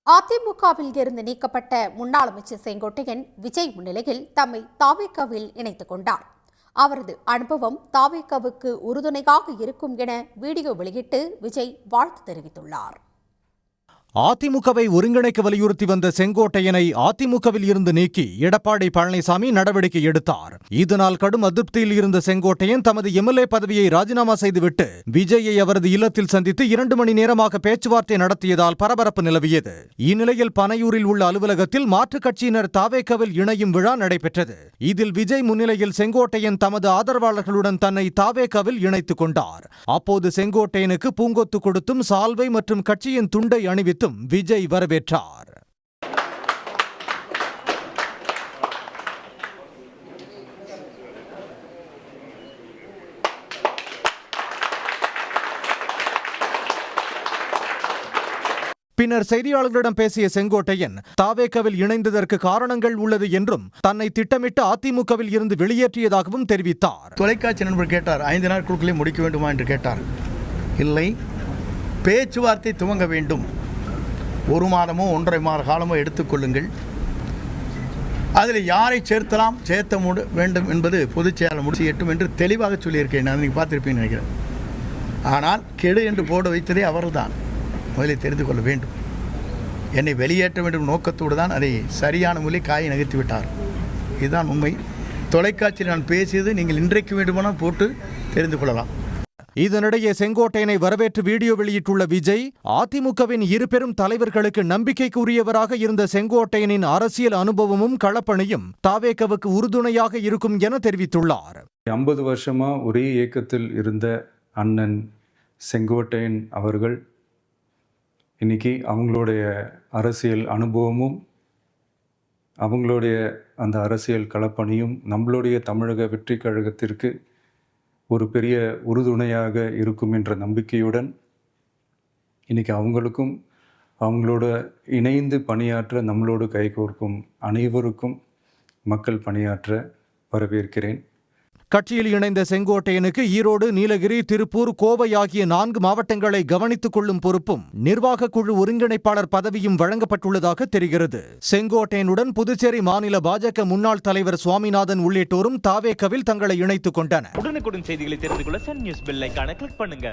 அதிமுகவில் இருந்து நீக்கப்பட்ட முன்னாள் அமைச்சர் செங்கோட்டையன் விஜய் முன்னிலையில் தம்மை தாவேகாவில் இணைத்துக் கொண்டார். அவரது அனுபவம் தாவேகாவுக்கு உறுதுணையாக இருக்கும் என வீடியோ வெளியிட்டு விஜய் வாழ்த்து தெரிவித்துள்ளார். அதிமுகவை ஒருங்கிணைக்க வலியுறுத்தி வந்த செங்கோட்டையனை அதிமுகவில் இருந்து நீக்கி எடப்பாடி பழனிசாமி நடவடிக்கை எடுத்தார். இதனால் கடும் அதிருப்தியில் இருந்த செங்கோட்டையன் தமது எம்எல்ஏ பதவியை ராஜினாமா செய்துவிட்டு விஜயை அவரது இல்லத்தில் சந்தித்து 2 மணி நேரமாக பேச்சுவார்த்தை நடத்தியதால் பரபரப்பு நிலவியது. இந்நிலையில் பனையூரில் உள்ள அலுவலகத்தில் மாற்றுக் கட்சியினர் தாவேகாவில் இணையும் விழா நடைபெற்றது. இதில் விஜய் முன்னிலையில் செங்கோட்டையன் தமது ஆதரவாளர்களுடன் தன்னை தாவேகாவில் இணைத்துக் கொண்டார். அப்போது செங்கோட்டையனுக்கு பூங்கொத்து கொடுத்தும் சால்வை மற்றும் கட்சியின் துண்டை அணிவித்து விஜய் வரவேற்றார். பின்னர் செய்தியாளர்களிடம் பேசிய செங்கோட்டையன் தாவேகாவில் இணைந்ததற்கு காரணங்கள் உள்ளது என்றும் தன்னை திட்டமிட்டு அதிமுகவில் இருந்து வெளியேற்றியதாகவும் தெரிவித்தார். தொலைக்காட்சி நண்பர் கேட்டார், 5 நாட்களுக்குள்ளே முடிக்க வேண்டுமா என்று கேட்டார். இல்லை, பேச்சுவார்த்தை துவங்க வேண்டும். 1 மாதமோ 1.5 மாத காலமோ எடுத்துக்கொள்ளுங்கள். அதில் யாரை சேர்த்த வேண்டும் என்பது பொதுச் செயலாளர் முடிச்சு எட்டும் என்று தெளிவாக சொல்லியிருக்கேன். நான் நீங்கள் பார்த்துருப்பீங்கன்னு நினைக்கிறேன். ஆனால் கெடு என்று போட வைத்ததே அவர்தான். முதலில் தெரிந்து கொள்ள வேண்டும். என்னை வெளியேற்ற வேண்டும் நோக்கத்தோடு தான் அதை சரியான முறையில் காயை நகர்த்தி விட்டார். இதுதான் உண்மை. தொலைக்காட்சியில் நான் பேசியது நீங்கள் இன்றைக்கு வேண்டுமானால் போட்டு தெரிந்து கொள்ளலாம். இதனிடையே செங்கோட்டையனை வரவேற்று வீடியோ வெளியிட்டுள்ள விஜய், அதிமுகவின் 2 பெரும் தலைவர்களுக்கு நம்பிக்கைக்குரியவராக இருந்த செங்கோட்டையனின் அரசியல் அனுபவமும் களப்பணியும் தாவேகாவுக்கு உறுதுணையாக இருக்கும் என தெரிவித்துள்ளார். 50 வருஷமா ஒரே இயக்கத்தில் இருந்த அண்ணன் செங்கோட்டையன் அவர்கள் இன்னைக்கு அவங்களுடைய அரசியல் அனுபவமும் அவங்களுடைய அந்த அரசியல் களப்பணியும் நம்மளுடைய தமிழக வெற்றி கழகத்திற்கு ஒரு பெரிய உறுதுணையாக இருக்கும் என்ற நம்பிக்கையுடன் இன்றைக்கி அவங்களுக்கும் அவங்களோட இணைந்து பணியாற்ற நம்மளோடு கைகோர்க்கும் அனைவருக்கும் மக்கள் பணியாற்ற வரவேற்கிறேன். கட்சியில் இணைந்த செங்கோட்டையனுக்கு ஈரோடு, நீலகிரி, திருப்பூர், கோவை ஆகிய 4 மாவட்டங்களை கவனித்துக் கொள்ளும் பொறுப்பும் நிர்வாக குழு ஒருங்கிணைப்பாளர் பதவியும் வழங்கப்பட்டுள்ளதாக தெரிகிறது. செங்கோட்டையனுடன் புதுச்சேரி மாநில பாஜக முன்னாள் தலைவர் சுவாமிநாதன் உள்ளிட்டோரும் தாவேகாவில் தங்களை இணைத்துக் கொண்டனர். உடனுக்குடன் செய்திகளை தெரிந்து கொள்ள சன் நியூஸ் பெல் ஐகானை கிளிக் பண்ணுங்க.